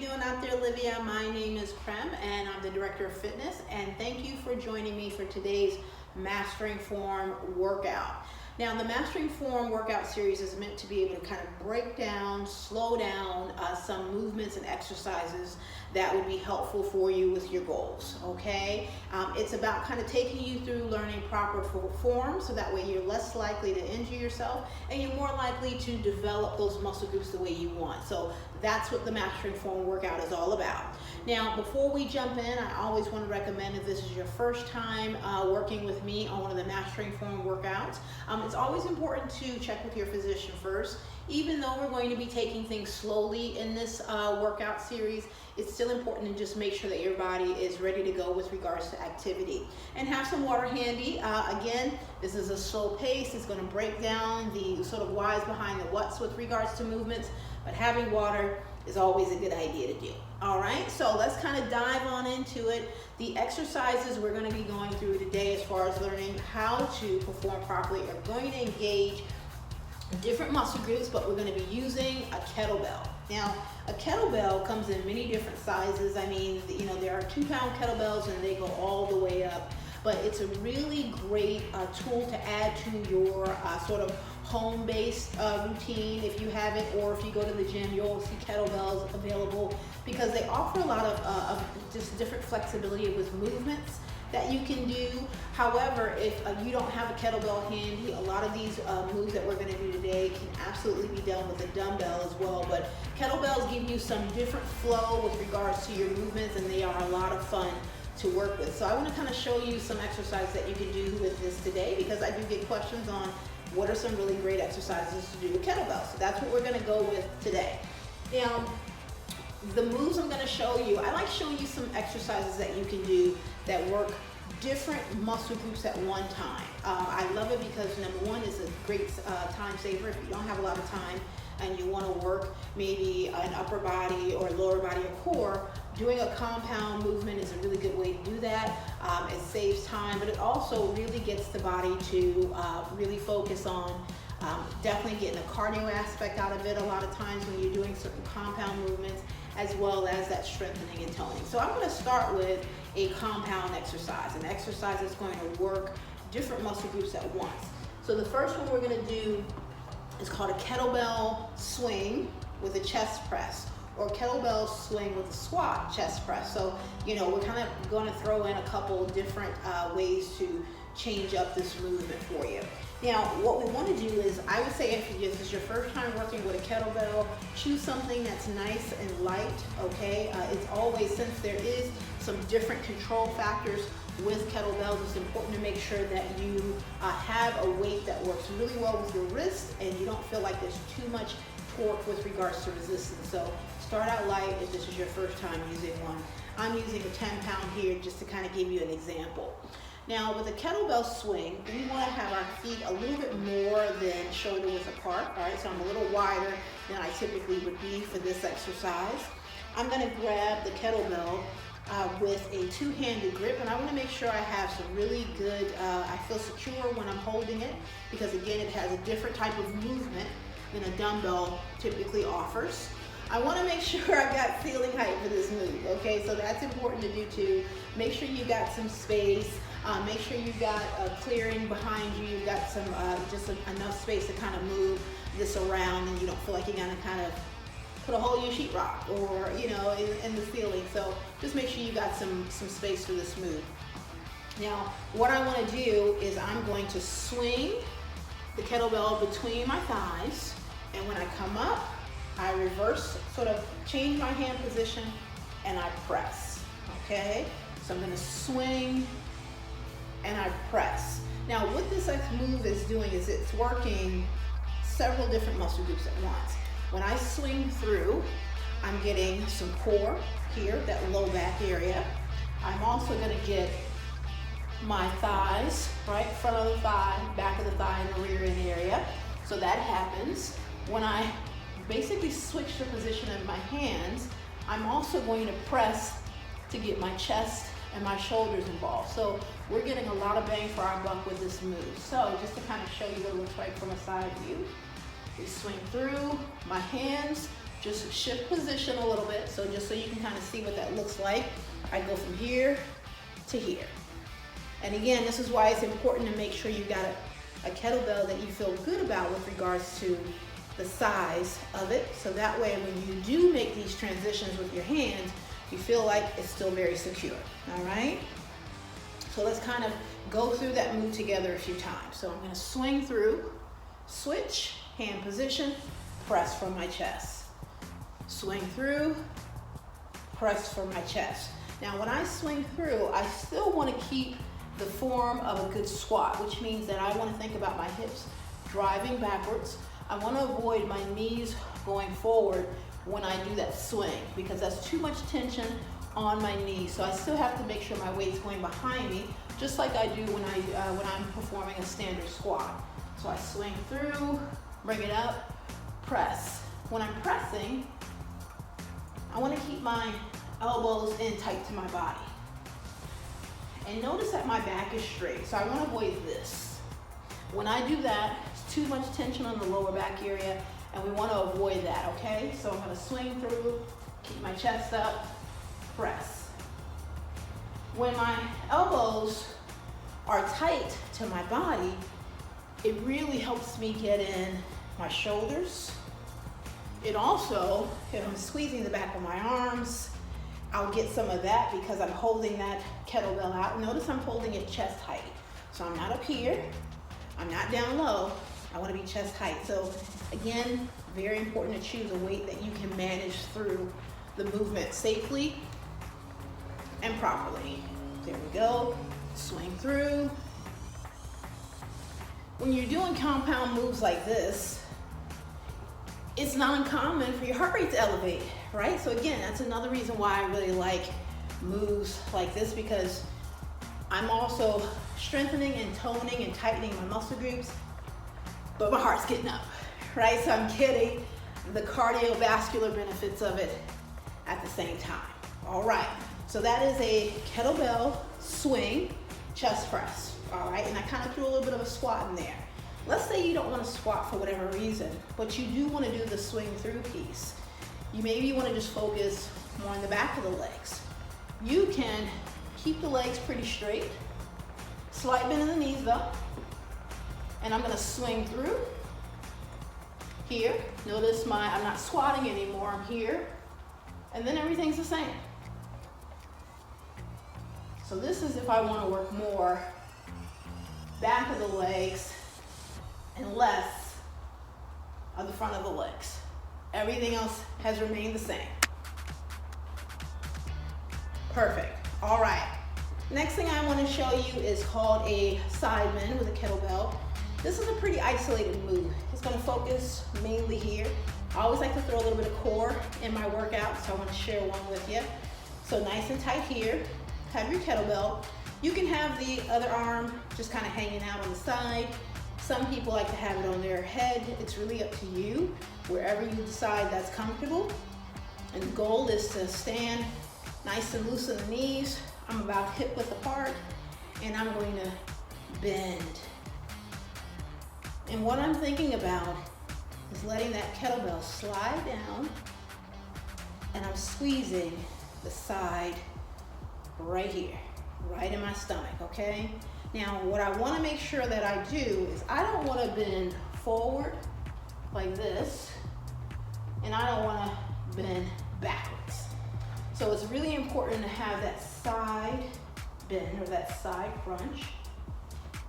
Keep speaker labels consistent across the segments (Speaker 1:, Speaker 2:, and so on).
Speaker 1: doing out there, Olivia? My name is Prem and I'm the Director of Fitness, and thank you for joining me for today's Mastering Form workout. Now, the Mastering Form workout series is meant to be able to kind of break down, slow down some movements and exercises that would be helpful for you with your goals, okay? It's about kind of taking you through learning proper form so that way you're less likely to injure yourself and you're more likely to develop those muscle groups the way you want. So that's what the Mastering Form workout is all about. Now, before we jump in, I always want to recommend if this is your first time working with me on one of the Mastering Form workouts, it's always important to check with your physician first. Even though we're going to be taking things slowly in this workout series, it's still important to just make sure that your body is ready to go with regards to activity. And have some water handy. Again, this is a slow pace. It's going to break down the sort of whys behind the whats with regards to movements, but having water is always a good idea to do. All right, so let's kind of dive on into it. The exercises we're going to be going through today as far as learning how to perform properly are going to engage different muscle groups, but we're going to be using a kettlebell. Now, a kettlebell comes in many different sizes. I mean, you know, there are 2-pound kettlebells and they go all the way up, but it's a really great tool to add to your sort of home-based routine if you have it, or if you go to the gym, you'll see kettlebells available because they offer a lot of just different flexibility with movements that you can do. However, if you don't have a kettlebell handy, a lot of these moves that we're going to do today can absolutely be done with a dumbbell as well. But kettlebells give you some different flow with regards to your movements, and they are a lot of fun to work with. So I want to kind of show you some exercises that you can do with this today, because I do get questions on what are some really great exercises to do with kettlebells. So that's what we're going to go with today. Now, the moves I'm going to show you, I like showing you some exercises that you can do that work different muscle groups at one time. I love it because number one, is a great time saver if you don't have a lot of time and you want to work maybe an upper body or lower body or core. Doing a compound movement is a really good way to do that. It saves time, but it also really gets the body to really focus on definitely getting a cardio aspect out of it a lot of times when you're doing certain compound movements, as well as that strengthening and toning. So I'm going to start with a compound exercise, an exercise that's going to work different muscle groups at once. So the first one we're going to do is called a kettlebell swing with a chest press, or kettlebell swing with a squat chest press. So, you know, we're kind of going to throw in a couple different ways to change up this movement for you. Now, what we want to do is, I would say if this is your first time working with a kettlebell, choose something that's nice and light, okay? It's always, since there is some different control factors with kettlebells, it's important to make sure that you have a weight that works really well with your wrist and you don't feel like there's too much torque with regards to resistance. So start out light if this is your first time using one. I'm using a 10-pound here just to kind of give you an example. Now, with a kettlebell swing, we want to have our feet a little bit more than shoulder width apart. All right, so I'm a little wider than I typically would be for this exercise. I'm going to grab the kettlebell with a two-handed grip, and I want to make sure I have some really good, I feel secure when I'm holding it, because again, it has a different type of movement than a dumbbell typically offers. I want to make sure I've got ceiling height for this move, okay? So that's important to do too. Make sure you got some space. Make sure you've got a clearing behind you. You've got some enough space to kind of move this around, and you don't feel like you're gonna kind of put a hole in your sheetrock or, you know, in the ceiling. So just make sure you got some space for this move. Now, what I want to do is I'm going to swing the kettlebell between my thighs, and when I come up, I reverse, sort of change my hand position, and I press, okay? So I'm gonna swing and I press. Now, what this move is doing is it's working several different muscle groups at once. When I swing through, I'm getting some core here, that low back area. I'm also gonna get my thighs, right? Front of the thigh, back of the thigh, and the rear end area. So that happens. When I basically switch the position of my hands, I'm also going to press to get my chest and my shoulders involved. So we're getting a lot of bang for our buck with this move. So just to kind of show you what it looks like from a side view, we swing through, my hands just shift position a little bit, so just so you can kind of see what that looks like. I go from here to here. And again, this is why it's important to make sure you got a kettlebell that you feel good about with regards to the size of it, so that way when you do make these transitions with your hands, you feel like it's still very secure, all right? So let's kind of go through that move together a few times. So I'm gonna swing through, switch, hand position, press from my chest. Swing through, press from my chest. Now when I swing through, I still wanna keep the form of a good squat, which means that I wanna think about my hips driving backwards. I wanna avoid my knees going forward when I do that swing, because that's too much tension on my knees. So I still have to make sure my weight's going behind me, just like I do when I'm performing a standard squat. So I swing through, bring it up, press. When I'm pressing, I wanna keep my elbows in tight to my body. And notice that my back is straight, so I wanna avoid this. When I do that, it's too much tension on the lower back area, and we wanna avoid that, okay? So I'm gonna swing through, keep my chest up, press. When my elbows are tight to my body, it really helps me get in my shoulders. It also, if I'm squeezing the back of my arms, I'll get some of that because I'm holding that kettlebell out. Notice I'm holding it chest height. So I'm not up here, I'm not down low, I wanna be chest height. So again, very important to choose a weight that you can manage through the movement safely and properly. There we go, swing through. When you're doing compound moves like this, it's not uncommon for your heart rate to elevate, right? So again, that's another reason why I really like moves like this, because I'm also strengthening and toning and tightening my muscle groups, but my heart's getting up, right? So I'm getting the cardiovascular benefits of it at the same time. All right, so that is a kettlebell swing chest press, all right? And I kind of threw a little bit of a squat in there. Let's say you don't want to squat for whatever reason, but you do want to do the swing through piece. You maybe want to just focus more on the back of the legs. You can keep the legs pretty straight, slight bend in the knees though, and I'm going to swing through here. Notice I'm not squatting anymore, I'm here, and then everything's the same. So this is if I want to work more back of the legs and less of the front of the legs. Everything else has remained the same. Perfect. All right. Next thing I want to show you is called a side bend with a kettlebell. This is a pretty isolated move. It's going to focus mainly here. I always like to throw a little bit of core in my workout, so I want to share one with you. So nice and tight here. Have your kettlebell. You can have the other arm just kind of hanging out on the side. Some people like to have it on their head. It's really up to you, wherever you decide that's comfortable. And the goal is to stand nice and loose in the knees. I'm about hip width apart, and I'm going to bend. And what I'm thinking about is letting that kettlebell slide down, and I'm squeezing the side right here, right in my stomach, okay? Now, what I want to make sure that I do is I don't want to bend forward like this, and I don't want to bend backwards. So it's really important to have that side bend or that side crunch.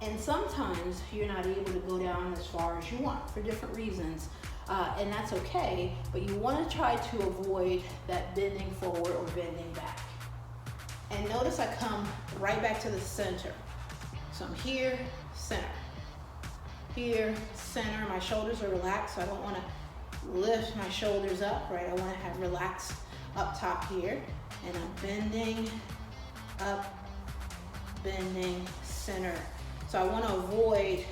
Speaker 1: And sometimes you're not able to go down as far as you want for different reasons, and that's okay, but you want to try to avoid that bending forward or bending back. And notice I come right back to the center. So I'm here, center. Here, center. My shoulders are relaxed, so I don't want to lift my shoulders up, right? I want to have relaxed up top here. And I'm bending, up, bending, center. So I want to avoid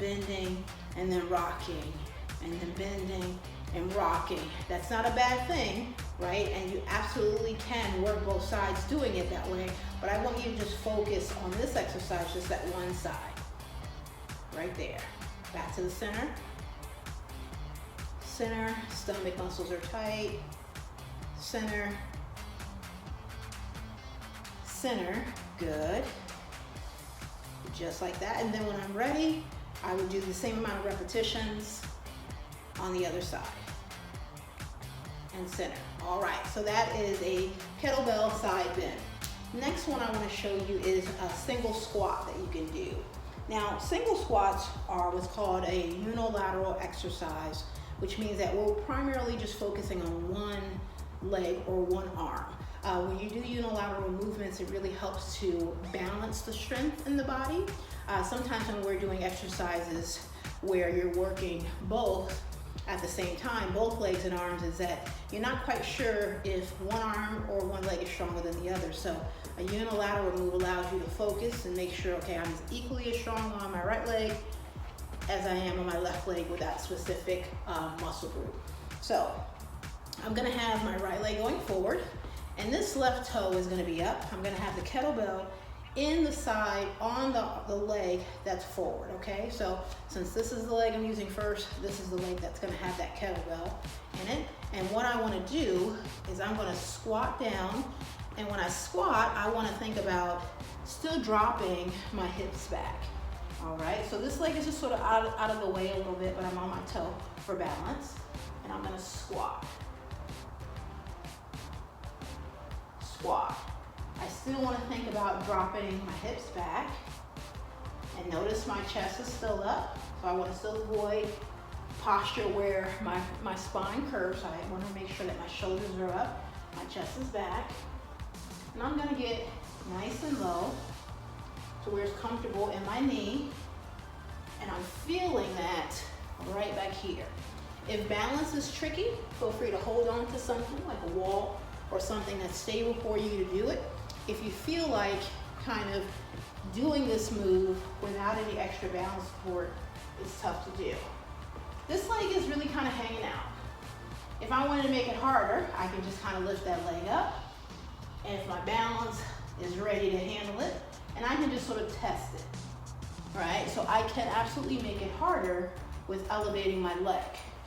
Speaker 1: bending and then rocking, and then bending and rocking. That's not a bad thing, right? And you absolutely can work both sides doing it that way, but I want you to just focus on this exercise, just that one side, right there. Back to the center, center, stomach muscles are tight, center, center, good. Just like that. And then when I'm ready, I would do the same amount of repetitions on the other side. And center. All right, so that is a kettlebell side bend. Next one I want to show you is a single squat that you can do. Now, single squats are what's called a unilateral exercise, which means that we're primarily just focusing on one leg or one arm. When you do unilateral movements, it really helps to balance the strength in the body. Sometimes when we're doing exercises where you're working both at the same time, both legs and arms, is that you're not quite sure if one arm or one leg is stronger than the other. So a unilateral move allows you to focus and make sure, okay, I'm as equally as strong on my right leg as I am on my left leg with that specific muscle group. So I'm gonna have my right leg going forward, and this left toe is gonna be up. I'm gonna have the kettlebell in the side on the leg that's forward, okay? So since this is the leg I'm using first, this is the leg that's gonna have that kettlebell in it. And what I wanna do is I'm gonna squat down, and when I squat, I wanna think about still dropping my hips back, all right? So this leg is just sort of out of the way a little bit, but I'm on my toe for balance, and I'm gonna squat. Squat. I still want to think about dropping my hips back, and notice my chest is still up, so I want to still avoid posture where my spine curves. So I want to make sure that my shoulders are up, my chest is back, and I'm going to get nice and low to where it's comfortable in my knee, and I'm feeling that right back here. If balance is tricky, feel free to hold on to something like a wall or something that's stable for you to do it. If you feel like kind of doing this move without any extra balance support, it's tough to do. This leg is really kind of hanging out. If I wanted to make it harder, I can just kind of lift that leg up, and if my balance is ready to handle it, and I can just sort of test it, right? So I can absolutely make it harder with elevating my leg.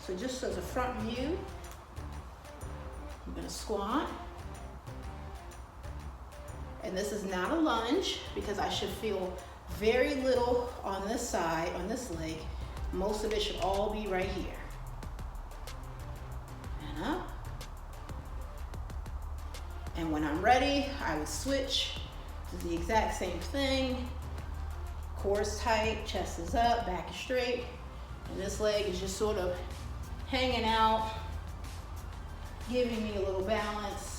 Speaker 1: So just as a front view, I'm gonna squat. And this is not a lunge because I should feel very little on this side, on this leg. Most of it should all be right here. And up. And when I'm ready, I would switch to the exact same thing. Core is tight, chest is up, back is straight. And this leg is just sort of hanging out, giving me a little balance.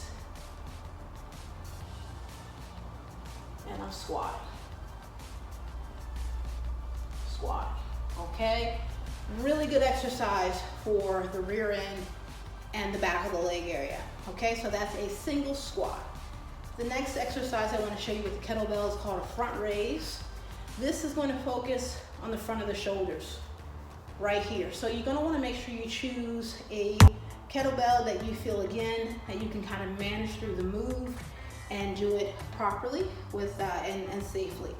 Speaker 1: And I'm squatting. Squat. Okay? Really good exercise for the rear end and the back of the leg area. Okay, so that's a single squat. The next exercise I want to show you with the kettlebell is called a front raise. This is going to focus on the front of the shoulders, right here. So you're going to want to make sure you choose a kettlebell that you feel, again, that you can kind of manage through the move and do it properly with and safely.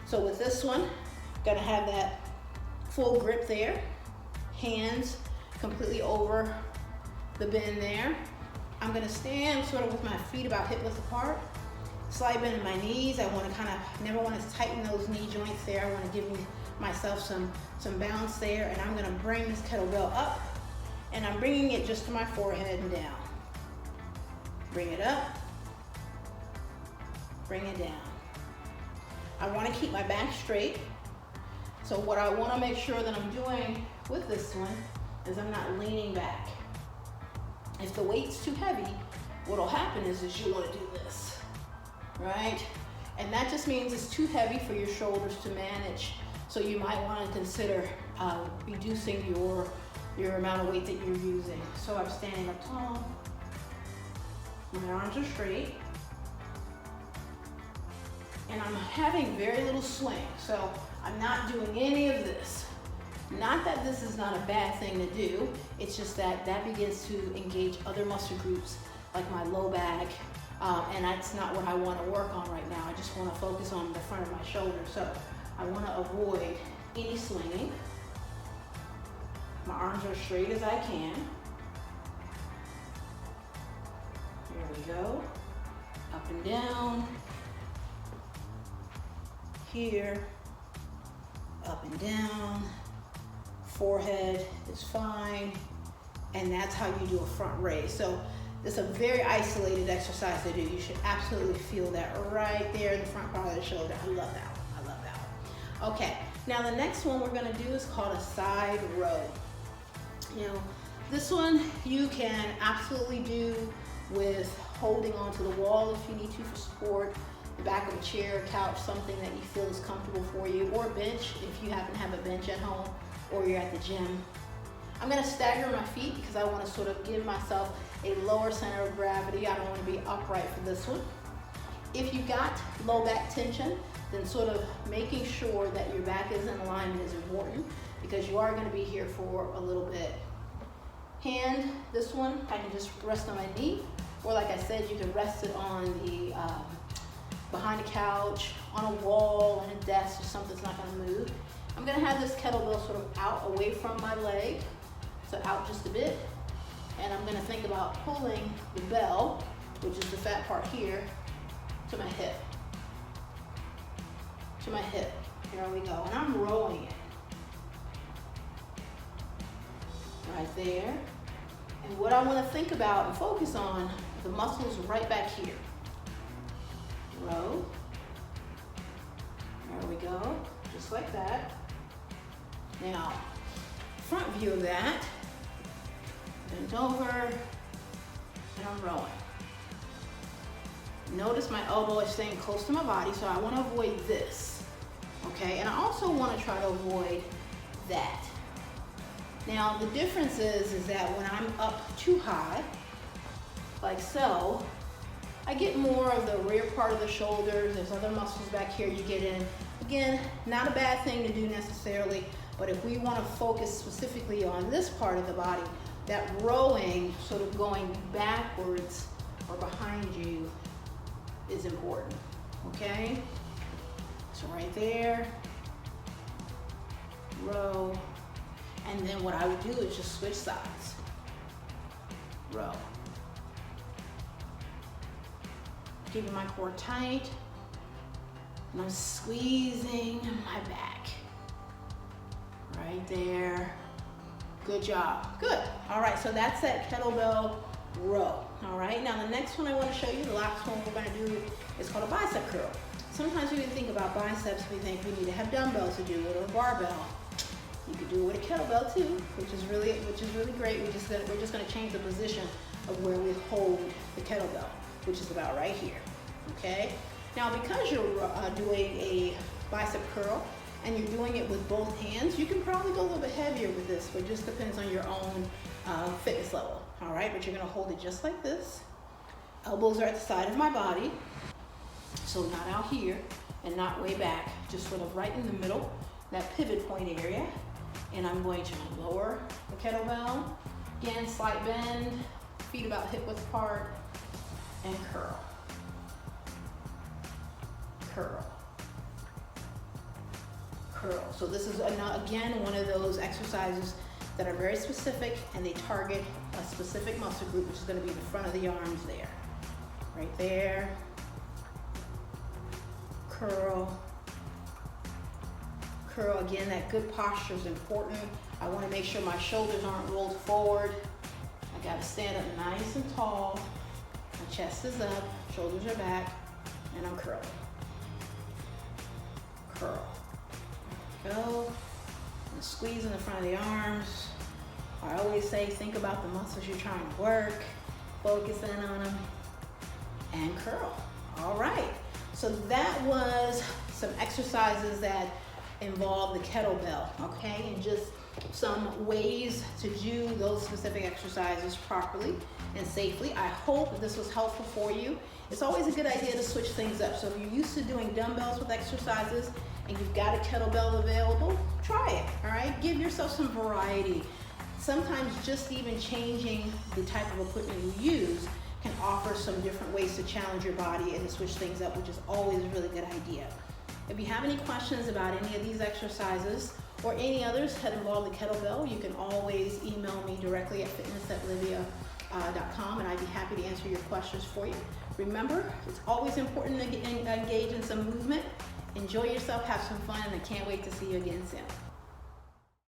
Speaker 1: So with this one, gonna have that full grip there, hands completely over the bend there. I'm gonna stand sort of with my feet about hip width apart, slight bend in my knees. I wanna never wanna tighten those knee joints there. I wanna give myself some balance there, and I'm gonna bring this kettlebell up, and I'm bringing it just to my forehead and down. Bring it up, bring it down. I want to keep my back straight. So what I want to make sure that I'm doing with this one is I'm not leaning back. If the weight's too heavy, what'll happen is you want to do this, right? And that just means it's too heavy for your shoulders to manage. So you might want to consider reducing your amount of weight that you're using. So I'm standing up tall. My arms are straight. And I'm having very little swing, so I'm not doing any of this. Not that this is not a bad thing to do, it's just that begins to engage other muscle groups like my low back, and that's not what I want to work on right now. I just want to focus on the front of my shoulder, so I want to avoid any swinging. My arms are as straight as I can. There we go. Up and down. Here. Up and down. Forehead is fine. And that's how you do a front raise. So it's a very isolated exercise to do. You should absolutely feel that right there in the front part of the shoulder. I love that one. I love that one. Okay, now the next one we're gonna do is called a side row. You know, this one you can absolutely do with holding onto the wall if you need to for support, the back of a chair, couch, something that you feel is comfortable for you, or bench if you happen to have a bench at home or you're at the gym. I'm gonna stagger my feet because I wanna sort of give myself a lower center of gravity. I don't wanna be upright for this one. If you got low back tension, then sort of making sure that your back is in alignment is important because you are gonna be here for a little bit. Hand, this one, I can just rest on my knee, or like I said, you can rest it on the, behind a couch, on a wall, on a desk, or something that's not gonna move. I'm gonna have this kettlebell sort of out away from my leg, so out just a bit. And I'm gonna think about pulling the bell, which is the fat part here, to my hip. To my hip, here we go. And I'm rowing it. Right there. And what I wanna think about and focus on, the muscles right back here. Row. There we go, just like that. Now, front view of that, bend over, and I'm rowing. Notice my elbow is staying close to my body, so I want to avoid this, okay? And I also want to try to avoid that. Now, the difference is that when I'm up too high, like so, I get more of the rear part of the shoulders. There's other muscles back here you get in. Again, not a bad thing to do necessarily, but if we want to focus specifically on this part of the body, that rowing, sort of going backwards or behind you, is important, okay? So right there, row, and then what I would do is just switch sides. Row. Keeping my core tight, and I'm squeezing my back. Right there. Good job. Good. All right, so that's that kettlebell row. All right, now the next one I want to show you, the last one we're going to do is called a bicep curl. Sometimes when we think about biceps, we think we need to have dumbbells to do it or a barbell. You could do it with a kettlebell too, which is really great. We're just going to change the position of where we hold the kettlebell, which is about right here. Okay. Now, because you're doing a bicep curl, and you're doing it with both hands, you can probably go a little bit heavier with this, but it just depends on your own fitness level, all right? But you're gonna hold it just like this. Elbows are at the side of my body, so not out here and not way back, just sort of right in the middle, that pivot point area. And I'm going to lower the kettlebell. Again, slight bend, feet about hip width apart, and curl. Curl. Curl. So this is, again, one of those exercises that are very specific, and they target a specific muscle group, which is going to be the front of the arms there. Right there. Curl. Curl. Again, that good posture is important. I want to make sure my shoulders aren't rolled forward. I got to stand up nice and tall. My chest is up, shoulders are back, and I'm curling. Curl. Go. And squeeze in the front of the arms. I always say, think about the muscles you're trying to work, focus in on them, and curl. All right. So that was some exercises that involve the kettlebell, okay? And just some ways to do those specific exercises properly and safely. I hope this was helpful for you. It's always a good idea to switch things up. So if you're used to doing dumbbells with exercises and you've got a kettlebell available, try it, all right? Give yourself some variety. Sometimes just even changing the type of equipment you use can offer some different ways to challenge your body and to switch things up, which is always a really good idea. If you have any questions about any of these exercises or any others that involve the kettlebell, you can always email me directly at fitness@livia.com, and I'd be happy to answer your questions for you. Remember, it's always important to engage in some movement. Enjoy yourself, have some fun, and I can't wait to see you again soon.